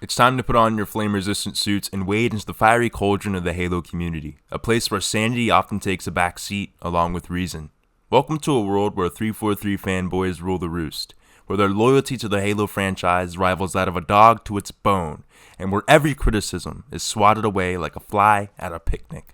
It's time to put on your flame-resistant suits and wade into the fiery cauldron of the Halo community, a place where sanity often takes a back seat along with reason. Welcome to a world where 343 fanboys rule the roost, where their loyalty to the Halo franchise rivals that of a dog to its bone, and where every criticism is swatted away like a fly at a picnic.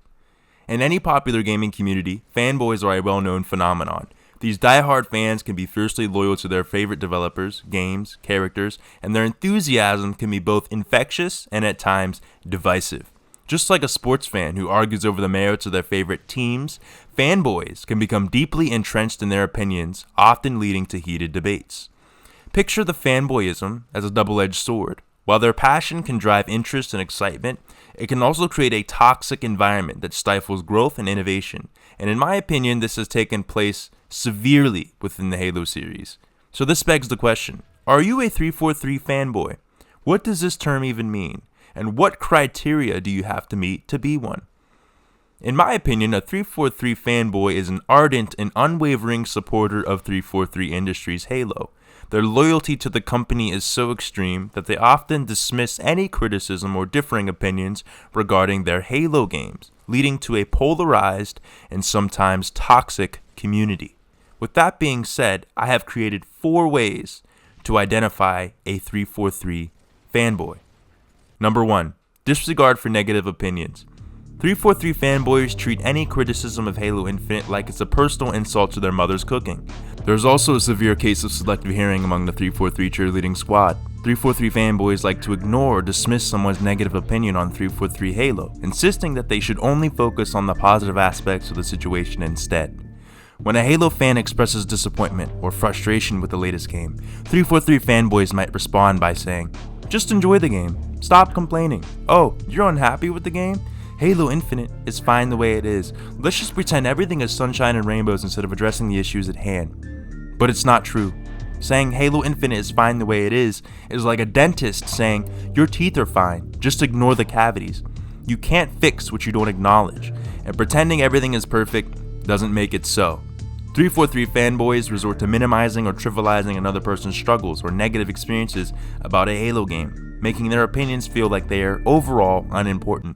In any popular gaming community, fanboys are a well-known phenomenon. These die-hard fans can be fiercely loyal to their favorite developers, games, characters, and their enthusiasm can be both infectious and at times divisive. Just like a sports fan who argues over the merits of their favorite teams, fanboys can become deeply entrenched in their opinions, often leading to heated debates. Picture the fanboyism as a double-edged sword. While their passion can drive interest and excitement, it can also create a toxic environment that stifles growth and innovation, and in my opinion, this has taken place severely within the Halo series. So this begs the question, are you a 343 fanboy? What does this term even mean? And what criteria do you have to meet to be one? In my opinion, a 343 fanboy is an ardent and unwavering supporter of 343 Industries' Halo. Their loyalty to the company is so extreme that they often dismiss any criticism or differing opinions regarding their Halo games, leading to a polarized and sometimes toxic community. With that being said, I have created 4 ways to identify a 343 fanboy. Number 1. Disregard for negative opinions. 343 fanboys treat any criticism of Halo Infinite like it's a personal insult to their mother's cooking. There's also a severe case of selective hearing among the 343 cheerleading squad. 343 fanboys like to ignore or dismiss someone's negative opinion on 343 Halo, insisting that they should only focus on the positive aspects of the situation instead. When a Halo fan expresses disappointment or frustration with the latest game, 343 fanboys might respond by saying, "Just enjoy the game. Stop complaining. Oh, you're unhappy with the game? Halo Infinite is fine the way it is. Let's just pretend everything is sunshine and rainbows instead of addressing the issues at hand." But it's not true. Saying Halo Infinite is fine the way it is like a dentist saying, "Your teeth are fine. Just ignore the cavities." You can't fix what you don't acknowledge, and pretending everything is perfect doesn't make it so. 343 fanboys resort to minimizing or trivializing another person's struggles or negative experiences about a Halo game, making their opinions feel like they are overall unimportant.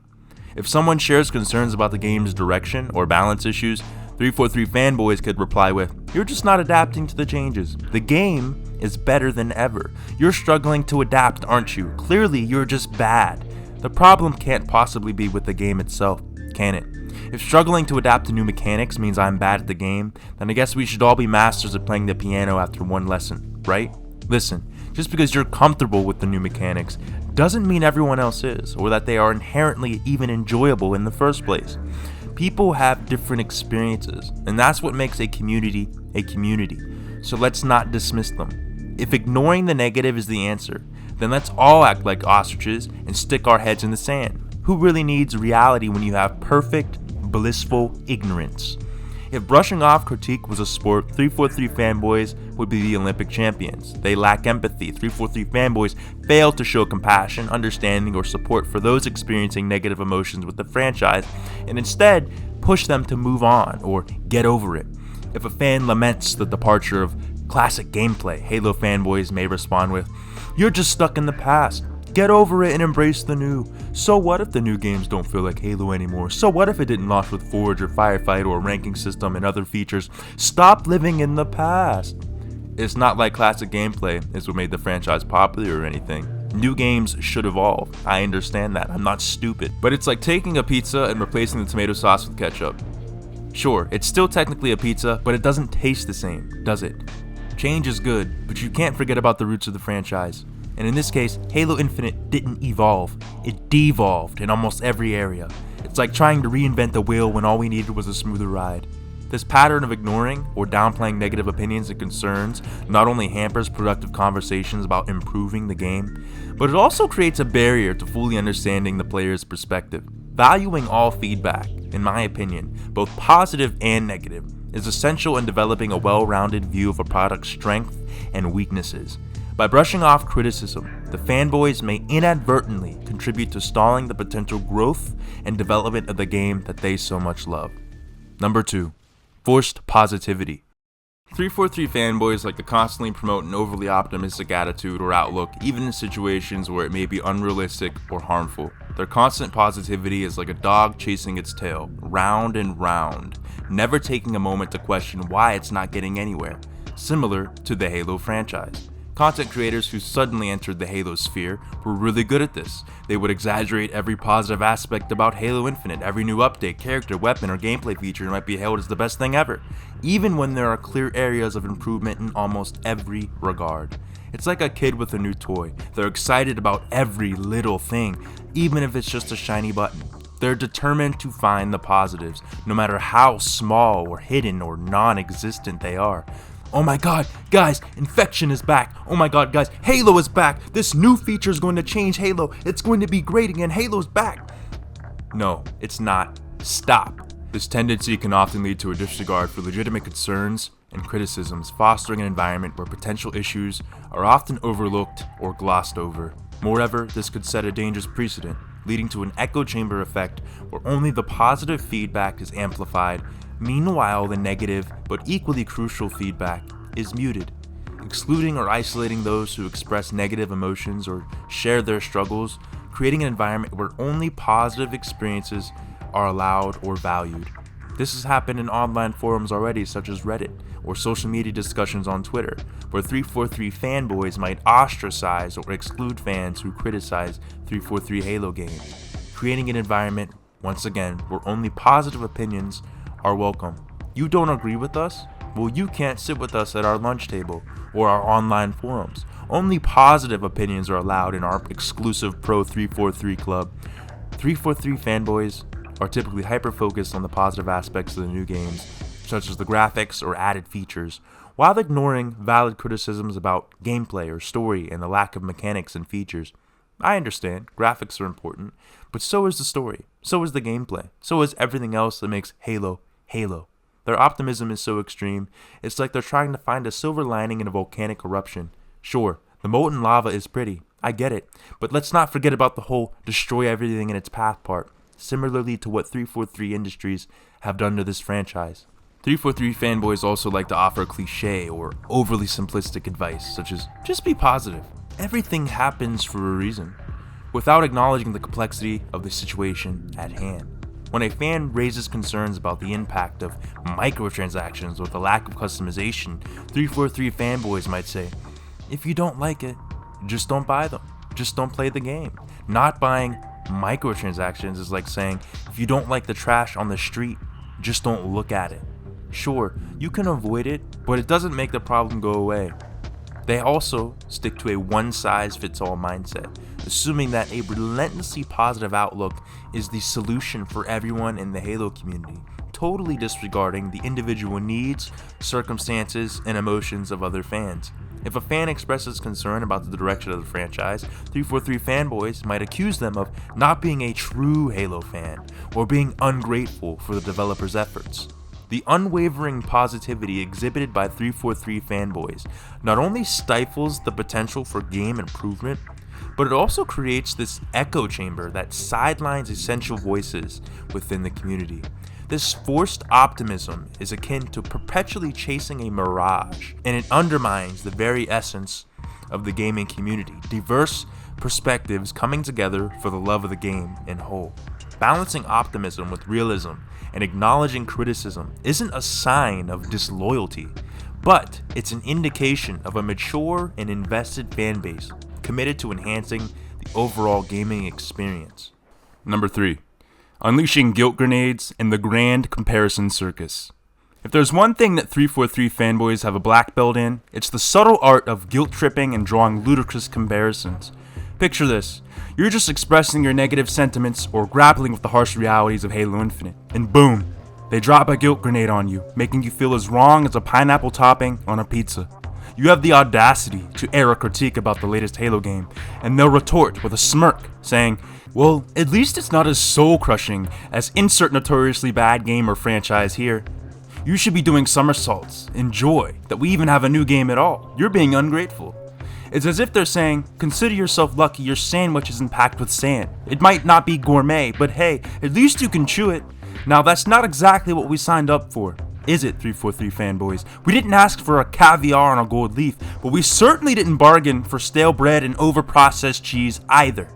If someone shares concerns about the game's direction or balance issues, 343 fanboys could reply with, "You're just not adapting to the changes. The game is better than ever. You're struggling to adapt, aren't you? Clearly, you're just bad. The problem can't possibly be with the game itself, can it? If struggling to adapt to new mechanics means I'm bad at the game, then I guess we should all be masters at playing the piano after one lesson, right? Listen, just because you're comfortable with the new mechanics doesn't mean everyone else is, or that they are inherently even enjoyable in the first place. People have different experiences, and that's what makes a community, so let's not dismiss them. If ignoring the negative is the answer, then let's all act like ostriches and stick our heads in the sand. Who really needs reality when you have perfect, blissful ignorance? If brushing off critique was a sport, 343 fanboys would be the Olympic champions. They lack empathy. 343 fanboys fail to show compassion, understanding, or support for those experiencing negative emotions with the franchise, and instead push them to move on or get over it. If a fan laments the departure of classic gameplay, Halo fanboys may respond with, "You're just stuck in the past. Get over it and embrace the new. So what if the new games don't feel like Halo anymore? So what if it didn't launch with Forge or Firefight or a ranking system and other features? Stop living in the past." It's not like classic gameplay is what made the franchise popular or anything. New games should evolve. I understand that. I'm not stupid. But it's like taking a pizza and replacing the tomato sauce with ketchup. Sure, it's still technically a pizza, but it doesn't taste the same, does it? Change is good, but you can't forget about the roots of the franchise. And in this case, Halo Infinite didn't evolve, it devolved in almost every area. It's like trying to reinvent the wheel when all we needed was a smoother ride. This pattern of ignoring or downplaying negative opinions and concerns not only hampers productive conversations about improving the game, but it also creates a barrier to fully understanding the player's perspective. Valuing all feedback, in my opinion, both positive and negative, is essential in developing a well-rounded view of a product's strengths and weaknesses. By brushing off criticism, the fanboys may inadvertently contribute to stalling the potential growth and development of the game that they so much love. Number 2. Forced positivity. 343 fanboys like to constantly promote an overly optimistic attitude or outlook, even in situations where it may be unrealistic or harmful. Their constant positivity is like a dog chasing its tail, round and round, never taking a moment to question why it's not getting anywhere, similar to the Halo franchise. Content creators who suddenly entered the Halo sphere were really good at this. They would exaggerate every positive aspect about Halo Infinite. Every new update, character, weapon, or gameplay feature might be hailed as the best thing ever, even when there are clear areas of improvement in almost every regard. It's like a kid with a new toy. They're excited about every little thing, even if it's just a shiny button. They're determined to find the positives, no matter how small or hidden or non-existent they are. Oh my god, guys, Infection is back. Oh my god, guys, Halo is back. This new feature is going to change Halo. It's going to be great again. Halo's back. No, it's not. Stop. This tendency can often lead to a disregard for legitimate concerns and criticisms, fostering an environment where potential issues are often overlooked or glossed over. Moreover, this could set a dangerous precedent, leading to an echo chamber effect where only the positive feedback is amplified. Meanwhile, the negative, but equally crucial feedback is muted, excluding or isolating those who express negative emotions or share their struggles, creating an environment where only positive experiences are allowed or valued. This has happened in online forums already, such as Reddit, or social media discussions on Twitter, where 343 fanboys might ostracize or exclude fans who criticize 343 Halo games, creating an environment, once again, where only positive opinions are welcome. You don't agree with us? Well, you can't sit with us at our lunch table or our online forums. Only positive opinions are allowed in our exclusive Pro 343 club. 343 fanboys are typically hyper-focused on the positive aspects of the new games, such as the graphics or added features, while ignoring valid criticisms about gameplay or story and the lack of mechanics and features. I understand, graphics are important, but so is the story, so is the gameplay, so is everything else that makes Halo Halo. Their optimism is so extreme, it's like they're trying to find a silver lining in a volcanic eruption. Sure, the molten lava is pretty, I get it, but let's not forget about the whole destroy everything in its path part, similarly to what 343 Industries have done to this franchise. 343 fanboys also like to offer cliche or overly simplistic advice, such as, just be positive. Everything happens for a reason, without acknowledging the complexity of the situation at hand. When a fan raises concerns about the impact of microtransactions or the lack of customization, 343 fanboys might say, if you don't like it, just don't buy them. Just don't play the game. Not buying microtransactions is like saying, if you don't like the trash on the street, just don't look at it. Sure, you can avoid it, but it doesn't make the problem go away. They also stick to a one-size-fits-all mindset, assuming that a relentlessly positive outlook is the solution for everyone in the Halo community, totally disregarding the individual needs, circumstances, and emotions of other fans. If a fan expresses concern about the direction of the franchise, 343 fanboys might accuse them of not being a true Halo fan, or being ungrateful for the developer's efforts. The unwavering positivity exhibited by 343 fanboys not only stifles the potential for game improvement, but it also creates this echo chamber that sidelines essential voices within the community. This forced optimism is akin to perpetually chasing a mirage, and it undermines the very essence of the gaming community. Diverse perspectives coming together for the love of the game in whole. Balancing optimism with realism and acknowledging criticism isn't a sign of disloyalty, but it's an indication of a mature and invested fanbase committed to enhancing the overall gaming experience. Number 3. Unleashing guilt grenades in the grand comparison circus. If there's one thing that 343 fanboys have a black belt in, it's the subtle art of guilt tripping and drawing ludicrous comparisons. Picture this. You're just expressing your negative sentiments or grappling with the harsh realities of Halo Infinite, and boom, they drop a guilt grenade on you, making you feel as wrong as a pineapple topping on a pizza. You have the audacity to air a critique about the latest Halo game, and they'll retort with a smirk, saying, well, at least it's not as soul-crushing as insert notoriously bad game or franchise here. You should be doing somersaults. Enjoy that we even have a new game at all. You're being ungrateful. It's as if they're saying, consider yourself lucky your sandwich isn't packed with sand. It might not be gourmet, but hey, at least you can chew it. Now that's not exactly what we signed up for. is it, 343 fanboys? We didn't ask for a caviar on a gold leaf, but we certainly didn't bargain for stale bread and overprocessed cheese either.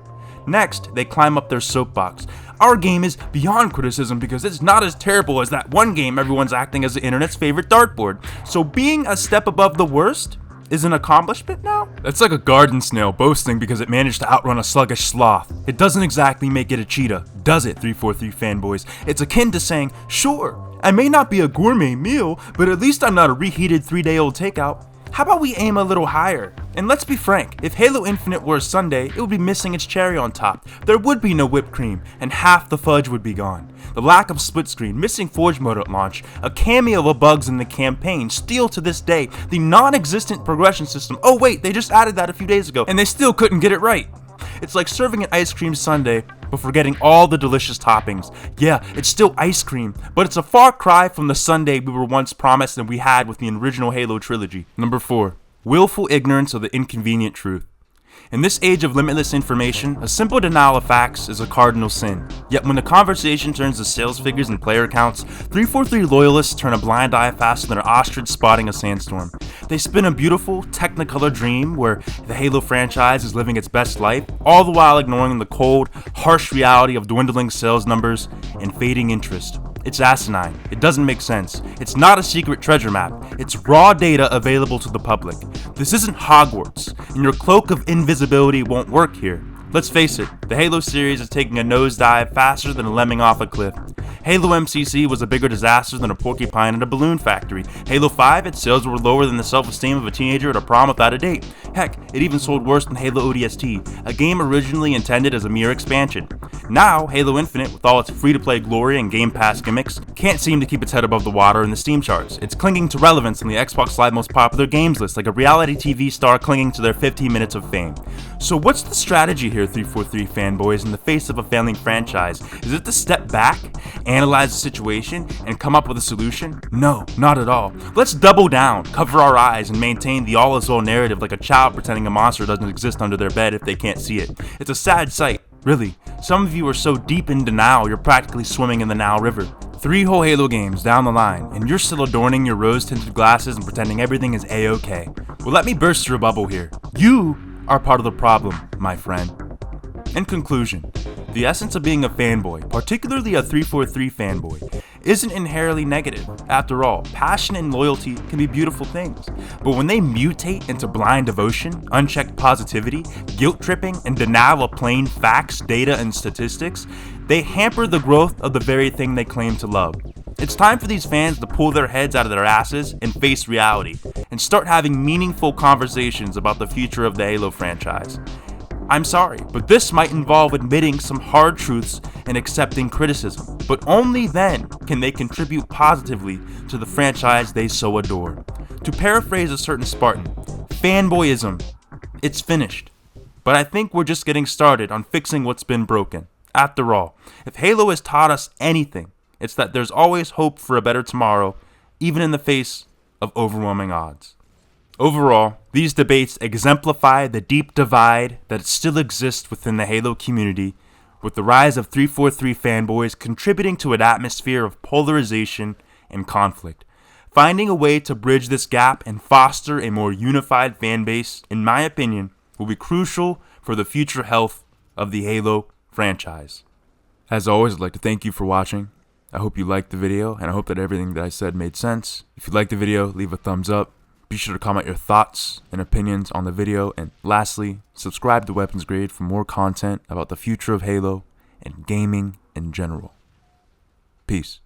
Next, they climb up their soapbox. Our game is beyond criticism because it's not as terrible as that one game everyone's acting as the internet's favorite dartboard. So being a step above the worst is an accomplishment now? That's like a garden snail boasting because it managed to outrun a sluggish sloth. It doesn't exactly make it a cheetah, does it, 343 fanboys? It's akin to saying, sure, I may not be a gourmet meal, but at least I'm not a reheated 3-day-old takeout. How about we aim a little higher? And let's be frank, if Halo Infinite were a sundae, it would be missing its cherry on top. There would be no whipped cream, and half the fudge would be gone. The lack of split screen, missing Forge mode at launch, a cameo of bugs in the campaign, still to this day, the non-existent progression system. Oh wait, they just added that a few days ago, and they still couldn't get it right. It's like serving an ice cream sundae, but forgetting all the delicious toppings. Yeah, it's still ice cream, but it's a far cry from the sundae we were once promised and we had with the original Halo trilogy. Number 4. Willful ignorance of the inconvenient truth. In this age of limitless information, a simple denial of facts is a cardinal sin. Yet when the conversation turns to sales figures and player counts, 343 loyalists turn a blind eye faster than an ostrich spotting a sandstorm. They spin a beautiful, technicolor dream where the Halo franchise is living its best life, all the while ignoring the cold, harsh reality of dwindling sales numbers and fading interest. It's asinine. It doesn't make sense. It's not a secret treasure map. It's raw data available to the public. This isn't Hogwarts, and your cloak of invisibility won't work here. Let's face it, the Halo series is taking a nosedive faster than a lemming off a cliff. Halo MCC was a bigger disaster than a porcupine in a balloon factory. Halo 5, its sales were lower than the self-esteem of a teenager at a prom without a date. Heck, it even sold worse than Halo ODST, a game originally intended as a mere expansion. Now, Halo Infinite, with all its free-to-play glory and Game Pass gimmicks, can't seem to keep its head above the water in the Steam charts. It's clinging to relevance on the Xbox Live most popular games list, like a reality TV star clinging to their 15 minutes of fame. So what's the strategy here, 343 fanboys, in the face of a failing franchise? Is it to step back, analyze the situation, and come up with a solution? No, not at all. Let's double down, cover our eyes, and maintain the all is well narrative like a child pretending a monster doesn't exist under their bed if they can't see it. It's a sad sight, really. Some of you are so deep in denial you're practically swimming in the Nile River. 3 whole Halo games down the line, and you're still adorning your rose-tinted glasses and pretending everything is a-okay. Well, let me burst your bubble here. You are part of the problem, my friend. In conclusion, the essence of being a fanboy, particularly a 343 fanboy, isn't inherently negative. After all, passion and loyalty can be beautiful things. But when they mutate into blind devotion, unchecked positivity, guilt-tripping, and denial of plain facts, data, and statistics, they hamper the growth of the very thing they claim to love. It's time for these fans to pull their heads out of their asses and face reality, and start having meaningful conversations about the future of the Halo franchise. I'm sorry, but this might involve admitting some hard truths and accepting criticism, but only then can they contribute positively to the franchise they so adore. To paraphrase a certain Spartan, fanboyism, it's finished. But I think we're just getting started on fixing what's been broken. After all, if Halo has taught us anything, it's that there's always hope for a better tomorrow, even in the face of overwhelming odds. Overall, these debates exemplify the deep divide that still exists within the Halo community, with the rise of 343 fanboys contributing to an atmosphere of polarization and conflict. Finding a way to bridge this gap and foster a more unified fanbase, in my opinion, will be crucial for the future health of the Halo franchise. As always, I'd like to thank you for watching. I hope you liked the video, and I hope that everything that I said made sense. If you liked the video, leave a thumbs up. Be sure to comment your thoughts and opinions on the video, and lastly, subscribe to Weapons Grade for more content about the future of Halo and gaming in general. Peace.